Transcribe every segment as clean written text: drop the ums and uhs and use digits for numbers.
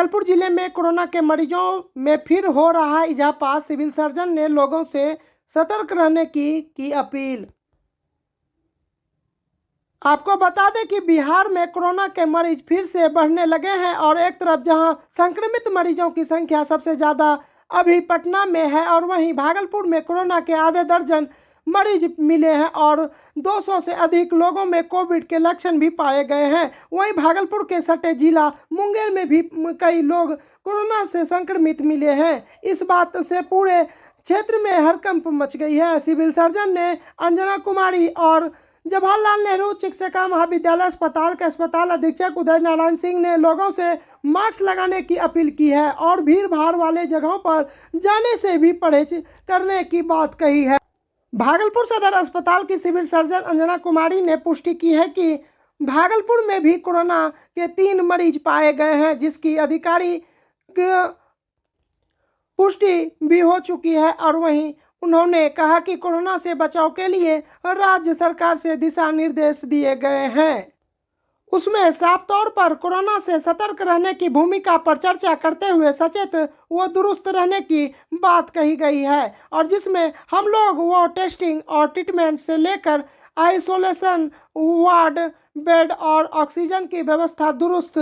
भागलपुर जिले में कोरोना के मरीजों में फिर हो रहा है इजाफा। सिविल सर्जन ने लोगों से सतर्क रहने की अपील। आपको बता दें कि बिहार में कोरोना के मरीज फिर से बढ़ने लगे हैं और एक तरफ जहां संक्रमित मरीजों की संख्या सबसे ज़्यादा अभी पटना में है और वहीं भागलपुर में कोरोना के आधे दर्जन मरीज मिले हैं और 200 से अधिक लोगों में कोविड के लक्षण भी पाए गए हैं। वहीं भागलपुर के सटे जिला मुंगेर में भी कई लोग कोरोना से संक्रमित मिले हैं। इस बात से पूरे क्षेत्र में हड़कंप मच गई है। सिविल सर्जन ने अंजना कुमारी और जवाहरलाल नेहरू चिकित्सा महाविद्यालय अस्पताल के अस्पताल अधीक्षक उदय नारायण सिंह ने लोगों से मास्क लगाने की अपील की है और भीड़ भाड़ वाले जगहों पर जाने से भी परहेज करने की बात कही है। भागलपुर सदर अस्पताल की सिविल सर्जन अंजना कुमारी ने पुष्टि की है कि भागलपुर में भी कोरोना के 3 मरीज पाए गए हैं, जिसकी आधिकारिक पुष्टि भी हो चुकी है। और वहीं उन्होंने कहा कि कोरोना से बचाव के लिए राज्य सरकार से दिशा निर्देश दिए गए हैं। उसमें साफ तौर पर कोरोना से सतर्क रहने की भूमिका पर चर्चा करते हुए सचेत व दुरुस्त रहने की बात कही गई है और जिसमें हम लोग वो टेस्टिंग और ट्रीटमेंट से लेकर आइसोलेशन वार्ड बेड और ऑक्सीजन की व्यवस्था दुरुस्त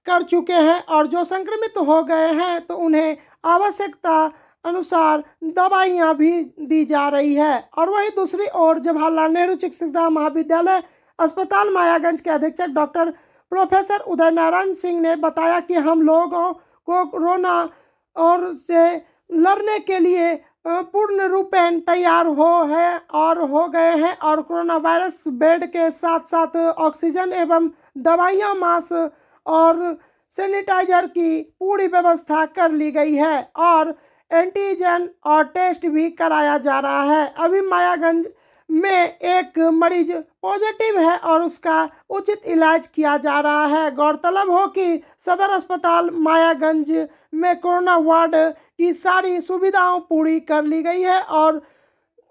कर चुके हैं और जो संक्रमित हो गए हैं तो उन्हें आवश्यकता अनुसार दवाइयाँ भी दी जा रही है। और वहीं दूसरी ओर जवाहरलाल नेहरू चिकित्सा महाविद्यालय अस्पताल मायागंज के अधीक्षक डॉक्टर प्रोफेसर उदय नारायण सिंह ने बताया कि हम लोगों को कोरोना और से लड़ने के लिए पूर्ण रूपेण तैयार हो गए हैं और कोरोना वायरस बेड के साथ साथ ऑक्सीजन एवं दवाइयाँ, मास्क और सैनिटाइजर की पूरी व्यवस्था कर ली गई है और एंटीजन और टेस्ट भी कराया जा रहा है। अभी मायागंज में एक मरीज पॉजिटिव है और उसका उचित इलाज किया जा रहा है। गौरतलब हो कि सदर अस्पताल मायागंज में कोरोना वार्ड की सारी सुविधाओं पूरी कर ली गई है और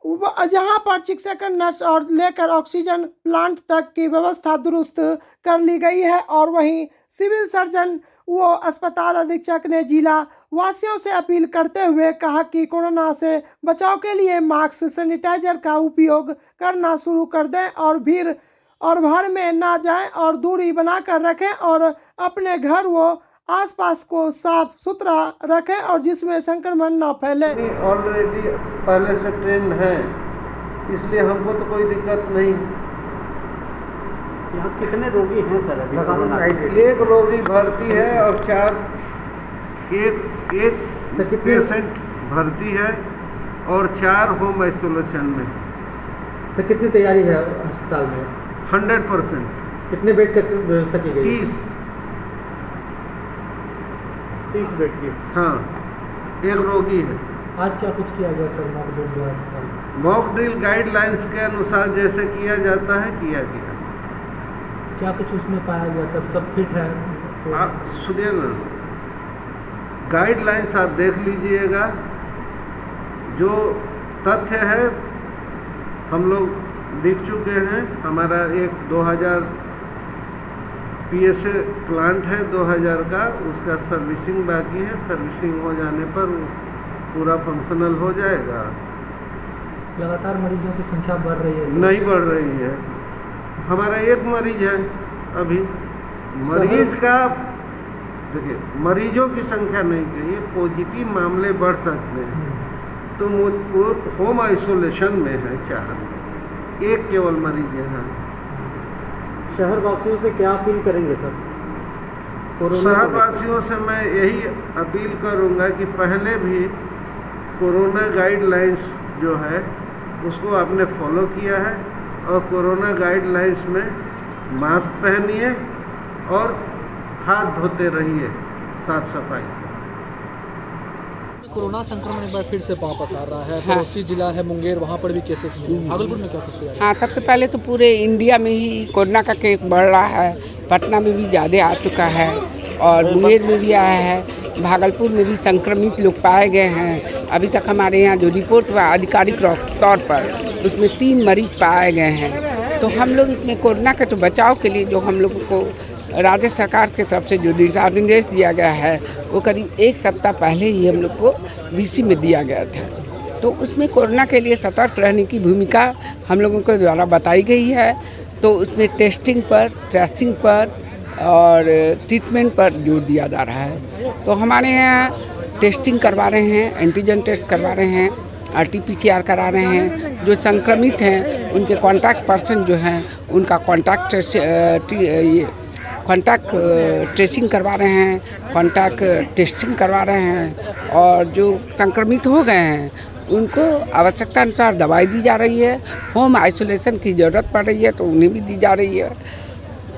जहां पर चिकित्सक, नर्स और लेकर ऑक्सीजन प्लांट तक की व्यवस्था दुरुस्त कर ली गई है। और वहीं सिविल सर्जन वो अस्पताल अधीक्षक ने जिला वासियों से अपील करते हुए कहा कि कोरोना से बचाव के लिए मास्क, सैनिटाइजर का उपयोग करना शुरू कर दें और भीड़ और भर में ना जाएं और दूरी बनाकर रखें और अपने घर व आसपास को साफ सुथरा रखें और जिसमें संक्रमण ना फैले। ऑलरेडी पहले से ट्रेंड है, इसलिए हमको तो कोई दिक्कत नहीं। यहाँ कितने रोगी हैं सर अभी कोरोना? 1 रोगी भर्ती है और 4 पेशेंट भर्ती है और 4 होम आइसोलेशन में। सर कितनी तैयारी है अस्पताल में? 100%। कितने बेड का व्यवस्था की गई? 30 बेड की। हाँ, 1 रोगी है। आज क्या कुछ किया गया सर मॉक ड्रिल अस्पताल? मॉक ड्रिल गाइडलाइंस के अनुसार जैसे किया जाता है किया गया। क्या कुछ उसमें पाया गया? सब फिट है? सुनिए ना, गाइडलाइंस आप देख लीजिएगा। जो तथ्य है हम लोग लिख चुके हैं। हमारा एक 2000 PSA प्लांट है 2000 का, उसका सर्विसिंग बाकी है। सर्विसिंग हो जाने पर पूरा फंक्शनल हो जाएगा। लगातार मरीजों की संख्या बढ़ रही है? नहीं बढ़ रही है। हमारा 1 मरीज है अभी। मरीज का देखिए, मरीजों की संख्या नहीं चाहिए, पॉजिटिव मामले बढ़ सकते हैं तो वो होम आइसोलेशन में है 4, 1 केवल मरीज है। शहर वासियों से क्या अपील करेंगे सर? शहर वासियों से मैं यही अपील करूंगा कि पहले भी कोरोना गाइडलाइंस जो है उसको आपने फॉलो किया है और कोरोना गाइडलाइंस में मास्क पहनिए और हाथ धोते रहिए, साफ सफाई। कोरोना संक्रमण एक बार फिर से वापस आ रहा है। पड़ोसी जिला है मुंगेर, वहाँ पर भी केसेस मिले। भागलपुर में क्या कुछ? हाँ, सबसे पहले तो पूरे इंडिया में ही कोरोना का केस बढ़ रहा है। पटना में भी ज़्यादा आ चुका है और मुंगेर में भी आया है। भागलपुर में भी संक्रमित लोग पाए गए हैं। अभी तक हमारे यहाँ जो रिपोर्ट हुआ आधिकारिक तौर पर उसमें 3 मरीज पाए गए हैं। तो हम लोग इसमें कोरोना के तो बचाव के लिए जो हम लोगों को राज्य सरकार की तरफ से जो दिशा निर्देश दिया गया है वो करीब एक सप्ताह पहले ही हम लोग को वीसी में दिया गया था। तो उसमें कोरोना के लिए सतर्क रहने की भूमिका हम लोगों के द्वारा बताई गई है। तो उसमें टेस्टिंग पर, ट्रेसिंग पर और ट्रीटमेंट पर जोर दिया जा रहा है। तो हमारे यहाँ टेस्टिंग करवा रहे हैं, एंटीजन टेस्ट करवा रहे हैं, RT-PCR करा रहे हैं। जो संक्रमित हैं उनके कॉन्टैक्ट पर्सन जो हैं उनका कॉन्टैक्ट ट्रेसिंग करवा रहे हैं, कॉन्टैक्ट टेस्टिंग करवा रहे हैं। और जो संक्रमित हो गए हैं उनको आवश्यकता अनुसार दवाई दी जा रही है। होम आइसोलेशन की ज़रूरत पड़ रही है तो उन्हें भी दी जा रही है।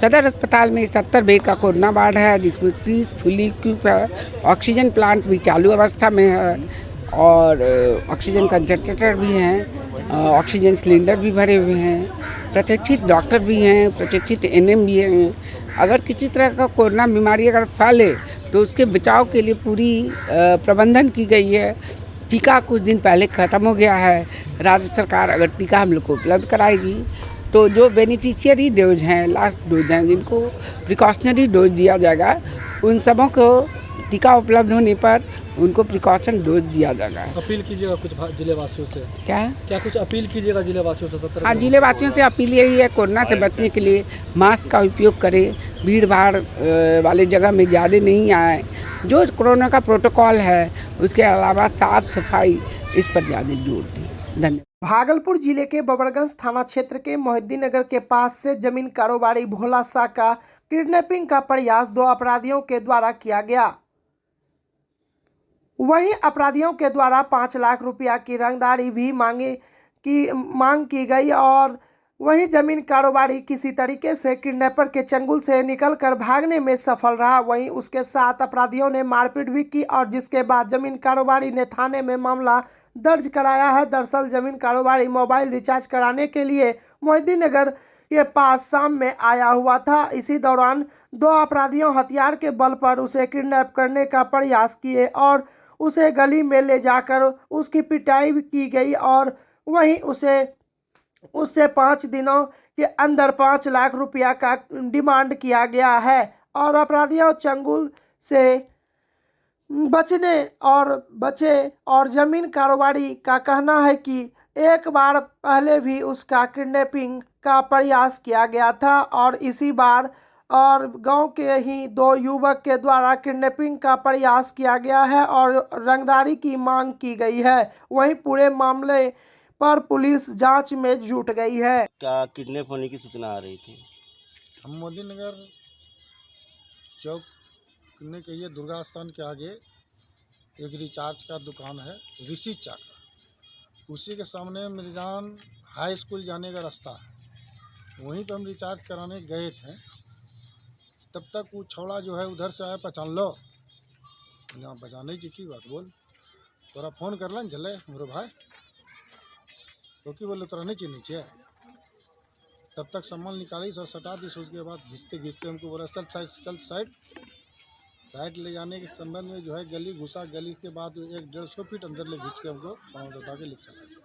सदर अस्पताल में 70 बेड का कोरोना वार्ड है जिसमें 30 फुली इक्विप है। ऑक्सीजन प्लांट भी चालू अवस्था में है और ऑक्सीजन कंसंट्रेटर भी हैं, ऑक्सीजन सिलेंडर भी भरे हुए हैं। प्रशिक्षित डॉक्टर भी हैं, प्रशिक्षित NM भी हैं। अगर किसी तरह का कोरोना बीमारी अगर फैले तो उसके बचाव के लिए पूरी प्रबंधन की गई है। टीका कुछ दिन पहले ख़त्म हो गया है। राज्य सरकार अगर टीका हम लोग को उपलब्ध कराएगी तो जो बेनिफिशियरी डोज हैं, लास्ट डोज हैं, जिनको प्रिकॉशनरी डोज दिया जाएगा, उन सबों को टीका उपलब्ध होने पर उनको प्रिकॉशन डोज दिया जाएगा। अपील कीजिएगा कुछ जिले वासियों से। क्या कुछ अपील कीजिएगा जिले वासियों से? 70 हाँ, जिले वासियों से अपील यही है, कोरोना से बचने के लिए मास्क का उपयोग करें, भीड़ भाड़ वाले जगह में ज़्यादा नहीं आए। जो कोरोना का प्रोटोकॉल है उसके अलावा साफ सफाई, इस पर ज़्यादा जोर दें। धन्यवाद। भागलपुर जिले के बबरगंज थाना क्षेत्र के मोहिद्दीन नगर के पास से जमीन कारोबारी भोला शाह का किडनैपिंग का प्रयास 2 अपराधियों के द्वारा किया गया। वहीं अपराधियों के द्वारा 5 लाख रुपया की रंगदारी भी मांग की गई और वहीं जमीन कारोबारी किसी तरीके से किडनैपर के चंगुल से निकलकर भागने में सफल रहा। वहीं उसके साथ अपराधियों ने मारपीट भी की और जिसके बाद जमीन कारोबारी ने थाने में मामला दर्ज कराया है। दरअसल जमीन कारोबारी मोबाइल रिचार्ज कराने के लिए मोहिद्दीन नगर के पास शाम में आया हुआ था। इसी दौरान 2 अपराधियों हथियार के बल पर उसे किडनैप करने का प्रयास किए और उसे गली में ले जाकर उसकी पिटाई भी की गई और वहीं उससे 5 दिनों के अंदर 5 लाख रुपया का डिमांड किया गया है और अपराधियों चंगुल से बचे और जमीन कारोबारी का कहना है कि एक बार पहले भी उसका किडनैपिंग का प्रयास किया गया था और इसी बार और गांव के ही 2 युवक के द्वारा किडनैपिंग का प्रयास किया गया है और रंगदारी की मांग की गई है। वहीं पूरे मामले पर पुलिस जांच में जुट गई है। क्या किडनैप होने की सूचना आ रही थी? हम मोदी नगर चौक ने कहिए दुर्गा स्थान के आगे एक रिचार्ज का दुकान है, ऋषि चाका, उसी के सामने मिर्जान हाई स्कूल जाने का रास्ता है। वहीं पर हम रिचार्ज कराने गए थे, तब तक वो छौड़ा जो है उधर से आया, पहचान लो। यहाँ बजाने जी की बात बोल, तोरा फोन कर लन चले मेरे भाई, क्योंकि बोले तोरा नहीं चाहिए नीचे। तब तक सामान निकाली, सब सटा दी। उसके बाद घिसते घिसते हमको बोला चल साइड ले जाने के संबंध में जो है गली घुसा। गली के बाद 150 फीट अंदर ले घिंच के हमको पाँव दबा के ले चला गया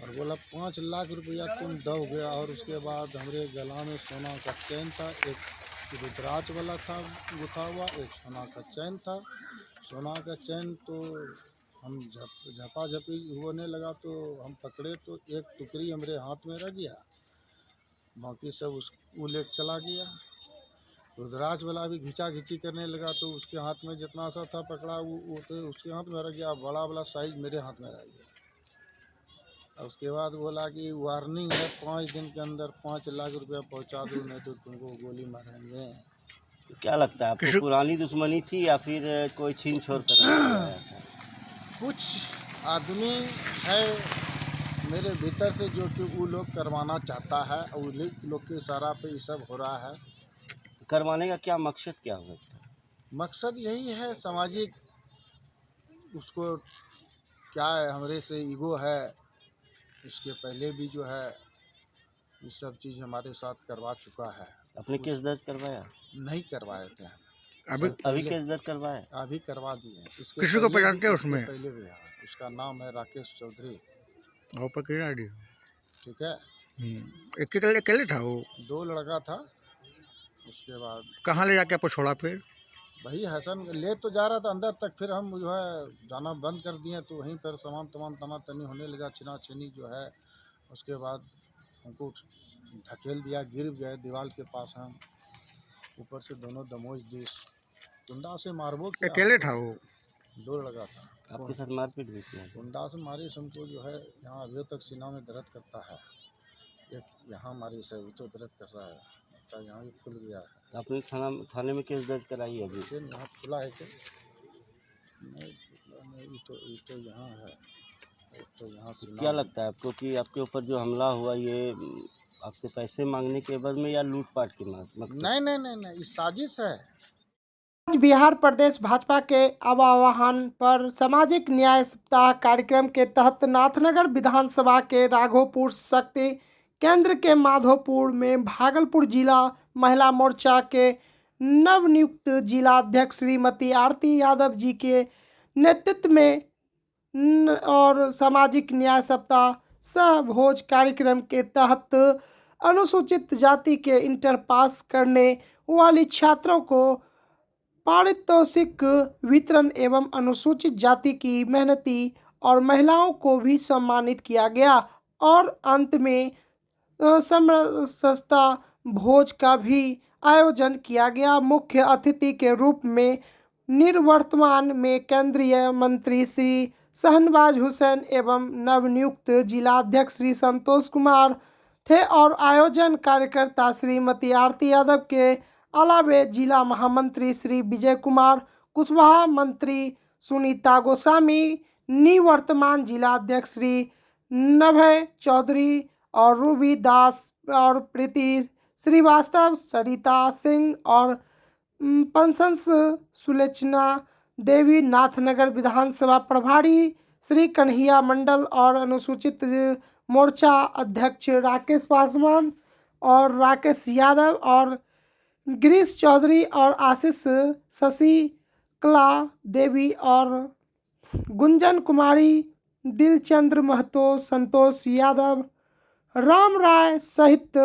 और बोला 5 लाख रुपया तुम दोगे। और उसके बाद हमारे गला में सोना का चैन था, एक रुद्राक्ष वाला था गुथा हुआ, एक सोना का चैन था। सोना का चैन तो हम झपाझपी होने लगा तो हम पकड़े तो एक टुकड़ी हमारे हाथ में रह गया, बाकी सब वो लेके चला गया। रुद्राक्ष वाला भी घिंचा घिंची करने लगा तो उसके हाथ में जितना सा था पकड़ा वो तो उसके हाथ में रह गया। बड़ा वाला साइज मेरे हाथ में रह गया। और उसके बाद बोला कि वार्निंग है, 5 दिन के अंदर 5 लाख रुपया पहुंचा दो, नहीं तो तुमको गोली मारेंगे। तो क्या लगता है आपको, पुरानी दुश्मनी थी या फिर कोई छीन छोड़ कर? कुछ आदमी है मेरे भीतर से जो कि वो लोग करवाना चाहता है और लोग के इशारा पे ये सब हो रहा है। करवाने का क्या मकसद क्या हो सकता है? मकसद यही है सामाजिक, उसको क्या है, हमारे से ईगो है। इसके पहले भी जो है ये सब चीज़ हमारे साथ करवा चुका है। अपने केस दर्ज करवाया? नहीं करवाए थे अभी केस दर्ज करवाया? अभी करवा दिए। इसके किसी को पहचानते हैं उसमें? पहले भी है, उसका नाम है राकेश चौधरी। ठीक है, अकेले था वो? 2 लड़का था, उसके बाद कहाँ ले जाके आपको छोड़ा फिर? वही हसन ले तो जा रहा था अंदर तक, फिर हम जो है जाना बंद कर दिए, तो वहीं पर सामान तमाम तना तनी होने लगा, छिना छिनी जो है। उसके बाद हमको धकेल दिया, गिर गए दीवार के पास हम, ऊपर से दोनों दमोज दी, गुंडा से मारबो क्या, अकेले था वो? दो लगा था। आपके साथ मारपीट भी किया? गुंडा से मारी से हमको जो है यहाँ अभी तक सीना में दर्द करता है, एक यहाँ मारी से तो दर्द कर रहा है, तो यहाँ भी फूल गया है। तो आपने थाने में केस दर्ज कराई अभी? फिर यहाँ खुला है कि नहीं, ये तो यहाँ है, तो यहाँ से क्या लगता है आपको कि आपके ऊपर जो हमला हुआ ये आपसे पैसे मांगने के एवज में या लूटपाट के मकसद? नहीं, ये साजिश है। आज बिहार प्रदेश भाजपा के आह्वान पर सामाजिक न्याय सप्ताह कार्यक्रम के तहत नाथनगर विधानसभा के राघोपुर शक्ति केंद्र के माधोपुर में भागलपुर जिला महिला मोर्चा के नवनियुक्त जिला अध्यक्ष श्रीमती आरती यादव जी के नेतृत्व में और सामाजिक न्याय सप्ताह सह भोज कार्यक्रम के तहत अनुसूचित जाति के इंटर पास करने वाली छात्रों को पारितोषिक वितरण एवं अनुसूचित जाति की मेहनती और महिलाओं को भी सम्मानित किया गया और अंत में समरसता भोज का भी आयोजन किया गया। मुख्य अतिथि के रूप में निवर्तमान में केंद्रीय मंत्री श्री शहनवाज हुसैन एवं नवनियुक्त जिला अध्यक्ष श्री संतोष कुमार थे और आयोजन कार्यकर्ता श्रीमती आरती यादव के अलावे जिला महामंत्री श्री विजय कुमार कुशवाहा, मंत्री सुनीता गोस्वामी, निवर्तमान जिला अध्यक्ष श्री नभय चौधरी और रूबी दास और प्रीति श्रीवास्तव, सरिता सिंह और पंसंस सुलोचना देवी, नाथनगर विधानसभा प्रभारी श्री कन्हैया मंडल और अनुसूचित मोर्चा अध्यक्ष राकेश पासवान और राकेश यादव और गिरीश चौधरी और आशीष शशिकला देवी और गुंजन कुमारी, दिलचंद्र महतो, संतोष यादव, राम राय सहित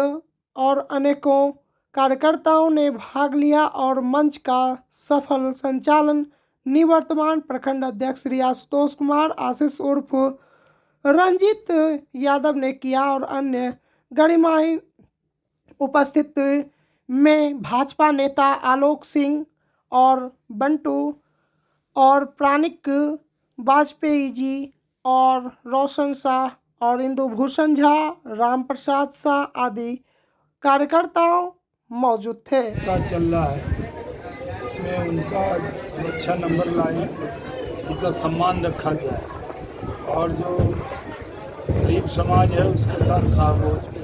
और अनेकों कार्यकर्ताओं ने भाग लिया और मंच का सफल संचालन निवर्तमान प्रखंड अध्यक्ष श्री आशुतोष कुमार आशीष उर्फ रंजीत यादव ने किया और अन्य गणमान्य उपस्थित में भाजपा नेता आलोक सिंह और बंटू और प्राणिक वाजपेयी जी और रोशन शाह और इंदु भूषण झा, राम प्रसाद शाह आदि कार्यकर्ताओं मौजूद थे। का चल रहा है, इसमें उनका जो अच्छा नंबर लाए उनका सम्मान रखा गया है और जो गरीब समाज है उसके साथ साहबोज भी।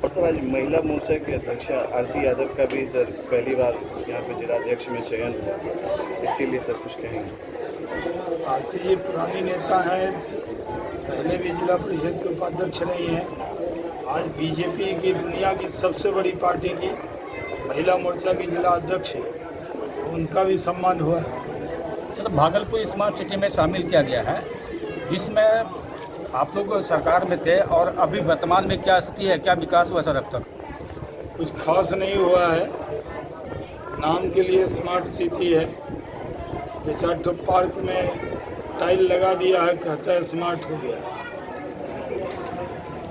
सर आज महिला मोर्चा की अध्यक्ष आरती यादव का भी सर पहली बार यहाँ पे जिला अध्यक्ष में चयन हुआ, इसके लिए सर कुछ कहेंगे? आरती जी पुरानी नेता है, पहले भी जिला परिषद के उपाध्यक्ष रही हैं। आज बीजेपी की दुनिया की सबसे बड़ी पार्टी की महिला मोर्चा की जिला अध्यक्ष है, उनका भी सम्मान हुआ है। सर भागलपुर स्मार्ट सिटी में शामिल किया गया है, जिसमें आप लोग सरकार में थे और अभी वर्तमान में क्या स्थिति है, क्या विकास हुआ सर अब तक? कुछ खास नहीं हुआ है, नाम के लिए स्मार्ट सिटी है। दो चार ठो पार्क में टाइल लगा दिया है, कहता है स्मार्ट हो गया।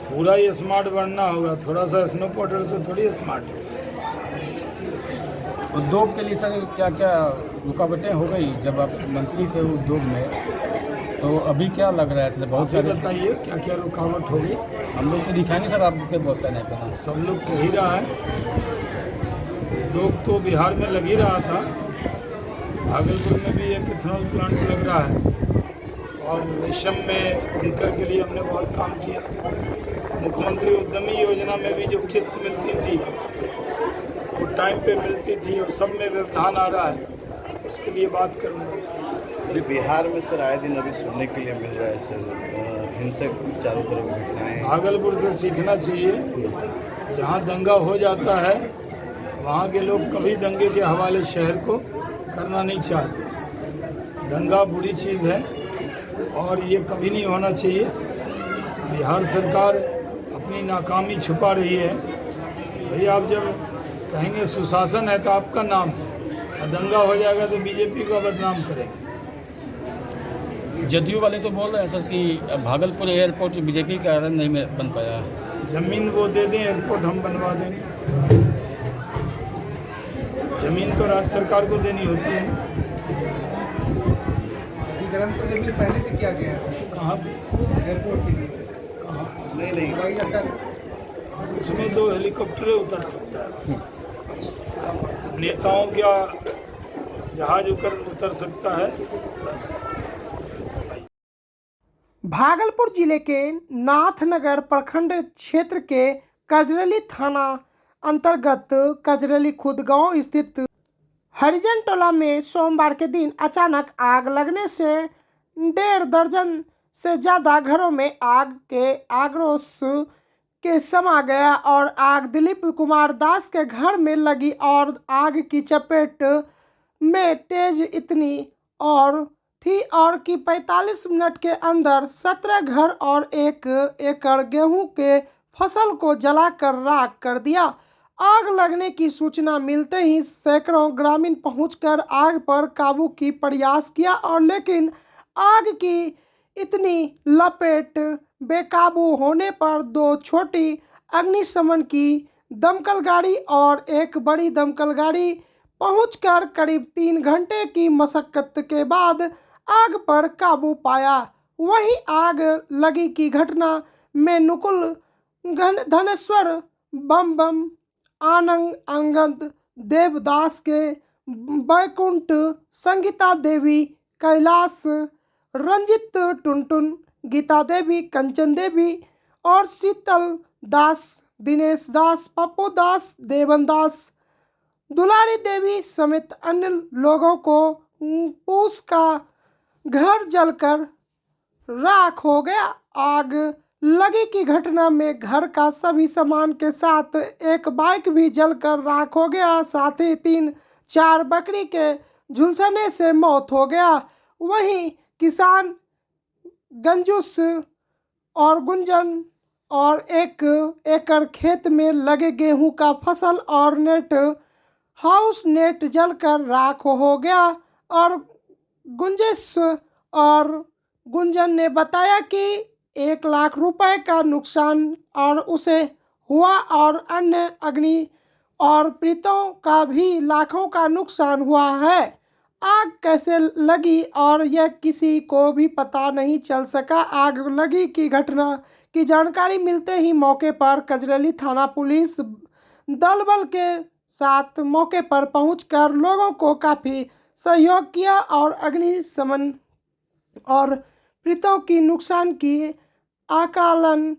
पूरा ये स्मार्ट बनना होगा, थोड़ा सा स्नो पाउडर से थोड़ी स्मार्ट होगा। उद्योग के लिए सर क्या क्या रुकावटें हो गई जब आप मंत्री थे उद्योग में, तो अभी क्या लग रहा है सर? बहुत सारे बताइए क्या क्या रुकावट होगी, हम लोग से दिखाएंगे सर आपके कहने पर। सब लोग कह ही रहा है, उद्योग तो बिहार में लग ही रहा था, भागलपुर में भी एक इथेनॉल प्लांट लग रहा है और रेशम में बुनकर के लिए हमने बहुत काम किया। मुख्यमंत्री उद्यमी योजना में भी जो किस्त मिलती थी वो टाइम पे मिलती थी और सब में व्यवधान आ रहा है, उसके लिए बात करूँगा। सर बिहार में सर आए दिन अभी सुनने के लिए मिल रहा है सर हिंसक चारों तरफ घटनाएं। भागलपुर से सीखना चाहिए, जहाँ दंगा हो जाता है वहाँ के लोग कभी दंगे के हवाले शहर को करना नहीं चाहते। दंगा बुरी चीज़ है और ये कभी नहीं होना चाहिए। बिहार सरकार अपनी नाकामी छुपा रही है, भाई आप जब कहेंगे सुशासन है तो आपका नाम है, और दंगा हो जाएगा तो बीजेपी को बदनाम करेंगे। जदयू वाले तो बोल रहे हैं सर कि भागलपुर एयरपोर्ट बीजेपी के कारण नहीं बन पाया है। जमीन वो दे दें, एयरपोर्ट हम बनवा देंगे। जमीन तो राज्य सरकार को देनी होती है। अधिग्रहण तो जमीन पहले से किया गया है सर, कहाँ पे? एयरपोर्ट के लिए। कहाँ? नहीं हवाई अड्डा उसमें 2 हेलीकॉप्टरें उतर सकता है, नेताओं का जहाज उतर सकता है बस। भागलपुर जिले के नाथनगर प्रखंड क्षेत्र के कजरली थाना अंतर्गत कजरली खुद गांव स्थित हरिजन टोला में सोमवार के दिन अचानक आग लगने से 1.5 दर्जन से ज़्यादा घरों में आग के आक्रोश के समा गया और आग दिलीप कुमार दास के घर में लगी और आग की चपेट में तेज इतनी और थी और कि 45 मिनट के अंदर 17 घर और 1 एकड़ गेहूं के फसल को जलाकर राख कर दिया। आग लगने की सूचना मिलते ही सैकड़ों ग्रामीण पहुंचकर आग पर काबू की प्रयास किया और लेकिन आग की इतनी लपेट बेकाबू होने पर 2 छोटी अग्निशमन की दमकल गाड़ी और 1 बड़ी दमकल गाड़ी पहुंचकर करीब 3 घंटे की मशक्कत के बाद आग पर काबू पाया। वहीं आग लगी की घटना में नुकुल धनेश्वर बम आनंद अंगद देवदास के बैकुंठ संगीता देवी कैलाश रंजित टुनटुन गीता देवी कंचन देवी और शीतल दास दिनेश दास पप्पू दास देवन दास दुलारी देवी समेत अन्य लोगों को पूस का घर जलकर राख हो गया। आग लगी की घटना में घर का सभी सामान के साथ 1 बाइक भी जलकर राख हो गया, साथ ही 3-4 बकरी के झुलसने से मौत हो गया। वहीं किसान गंजूस और गुंजन और 1 एकड़ खेत में लगे गेहूं का फसल और नेट हाउस नेट जलकर राख हो गया और गुंजेश और गुंजन ने बताया कि 1 लाख रुपए का नुकसान और उसे हुआ और अन्य अग्नि और पीड़ितों का भी लाखों का नुकसान हुआ है। आग कैसे लगी और यह किसी को भी पता नहीं चल सका। आग लगी की घटना की जानकारी मिलते ही मौके पर कजरली थाना पुलिस दल बल के साथ मौके पर पहुंचकर लोगों को काफ़ी सहयोग किया और अग्निशमन और पीड़ितों की नुकसान की आकलन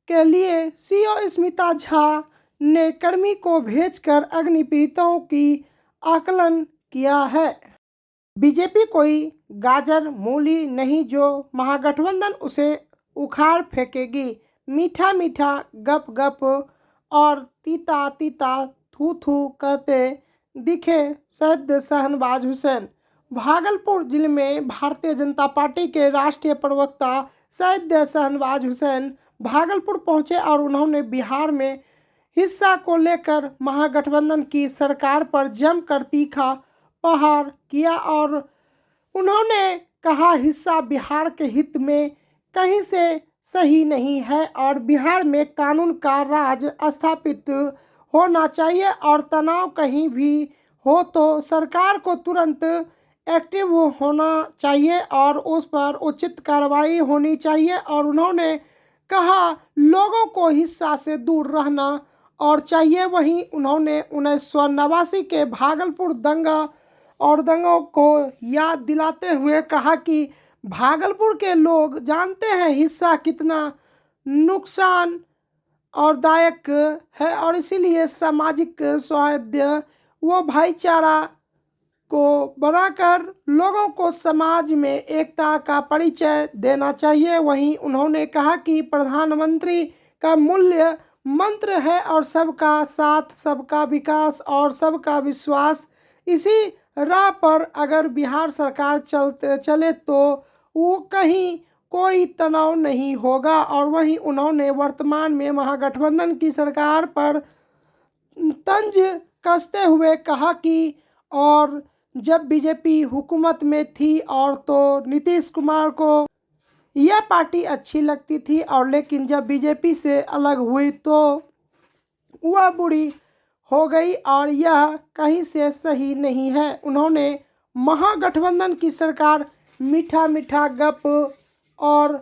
के लिए सीओ स्मिता झा ने कर्मी को भेजकर अग्नि पीड़ितों की आकलन किया है। बीजेपी कोई गाजर मूली नहीं जो महागठबंधन उसे उखाड़ फेंकेगी। मीठा मीठा गप गप और तीता तीता थू थू कहते दिखे सैयद शहनवाज हुसैन। भागलपुर जिले में भारतीय जनता पार्टी के राष्ट्रीय प्रवक्ता सैयद शहनवाज हुसैन भागलपुर पहुंचे और उन्होंने बिहार में हिस्सा को लेकर महागठबंधन की सरकार पर जमकर तीखा प्रहार किया और उन्होंने कहा हिस्सा बिहार के हित में कहीं से सही नहीं है और बिहार में कानून का राज स्थापित होना चाहिए और तनाव कहीं भी हो तो सरकार को तुरंत एक्टिव होना चाहिए और उस पर उचित कार्रवाई होनी चाहिए। और उन्होंने कहा लोगों को हिस्सा से दूर रहना और चाहिए। वहीं उन्होंने 1989 के भागलपुर दंगा और दंगों को याद दिलाते हुए कहा कि भागलपुर के लोग जानते हैं हिस्सा कितना नुकसान और दायक है और इसीलिए सामाजिक सौहार्द व भाईचारा को बनाकर लोगों को समाज में एकता का परिचय देना चाहिए। वहीं उन्होंने कहा कि प्रधानमंत्री का मूल्य मंत्र है और सबका साथ सबका विकास और सबका विश्वास। इसी राह पर अगर बिहार सरकार चले तो वो कहीं कोई तनाव नहीं होगा। और वहीं उन्होंने वर्तमान में महागठबंधन की सरकार पर तंज कसते हुए कहा कि और जब बीजेपी हुकूमत में थी और तो नीतीश कुमार को यह पार्टी अच्छी लगती थी, और लेकिन जब बीजेपी से अलग हुई तो वह बुरी हो गई और यह कहीं से सही नहीं है। उन्होंने महागठबंधन की सरकार मीठा मीठा गप और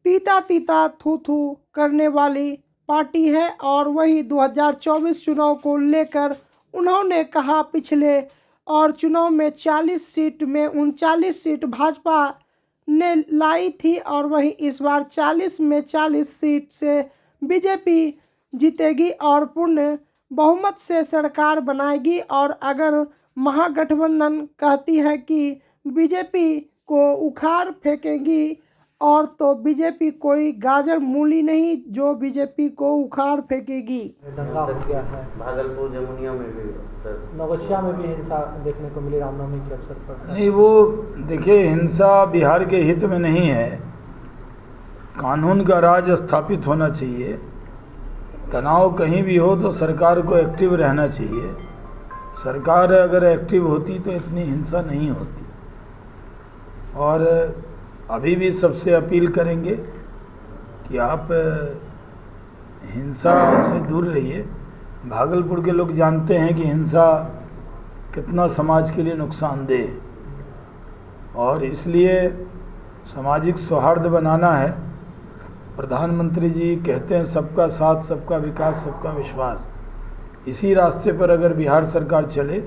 तीता तीता थू थू करने वाली पार्टी है, और वही 2024 चुनाव को लेकर उन्होंने कहा पिछले और चुनाव में 40 सीट में 39 सीट भाजपा ने लाई थी, और वही इस बार 40 में 40 सीट से बीजेपी जीतेगी और पूर्ण बहुमत से सरकार बनाएगी। और अगर महागठबंधन कहती है कि बीजेपी को उखाड़ फेंकेगी, और तो बीजेपी कोई गाजर मूली नहीं जो बीजेपी को उखाड़ फेंकेगी। दंगा हो गया है भागलपुर जमुनिया में भी, नवगछिया में भी हिंसा देखने को मिली रामनवमी के अवसर पर। नहीं, वो देखिए, हिंसा बिहार के हित में नहीं है। कानून का राज स्थापित होना चाहिए। तनाव कहीं भी हो तो सरकार को एक्टिव रहना चाहिए। सरकार अगर एक्टिव होती तो इतनी हिंसा नहीं होती। और अभी भी सबसे अपील करेंगे कि आप हिंसा से दूर रहिए। भागलपुर के लोग जानते हैं कि हिंसा कितना समाज के लिए नुकसानदेह है, और इसलिए सामाजिक सौहार्द बनाना है। प्रधानमंत्री जी कहते हैं सबका साथ, सबका विकास, सबका विश्वास। इसी रास्ते पर अगर बिहार सरकार चले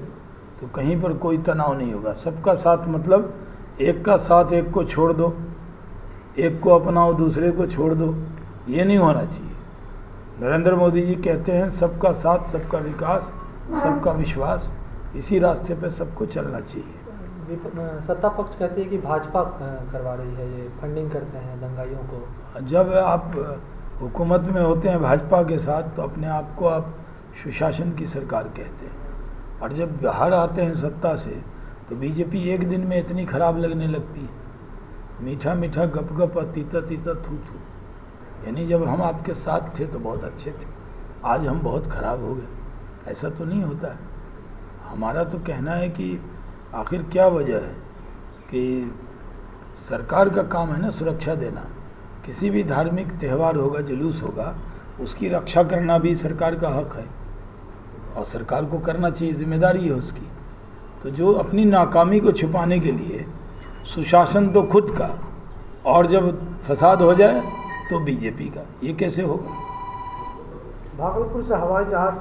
तो कहीं पर कोई तनाव नहीं होगा। सबका साथ मतलब एक का साथ एक को छोड़ दो, एक को अपनाओ दूसरे को छोड़ दो, ये नहीं होना चाहिए। नरेंद्र मोदी जी कहते हैं सबका साथ, सबका विकास, सबका विश्वास। इसी रास्ते पे सबको चलना चाहिए। सत्ता पक्ष कहती है कि भाजपा करवा रही है, ये फंडिंग करते हैं दंगाइयों को। जब आप हुकूमत में होते हैं भाजपा के साथ तो अपने आप को आप सुशासन की सरकार कहते हैं, और जब बाहर आते हैं सत्ता से तो बीजेपी एक दिन में इतनी खराब लगने लगती है। मीठा मीठा गप गप और तीता तीता थू थू। यानी जब हम आपके साथ थे तो बहुत अच्छे थे, आज हम बहुत खराब हो गए। ऐसा तो नहीं होता है। हमारा तो कहना है कि आखिर क्या वजह है कि सरकार का काम है ना सुरक्षा देना। किसी भी धार्मिक त्यौहार होगा, जुलूस होगा, उसकी रक्षा करना भी सरकार का हक है और सरकार को करना चाहिए, जिम्मेदारी है उसकी। तो जो अपनी नाकामी को छुपाने के लिए सुशासन तो खुद का, और जब फसाद हो जाए तो बीजेपी का, ये कैसे होगा? भागलपुर से हवाई जहाज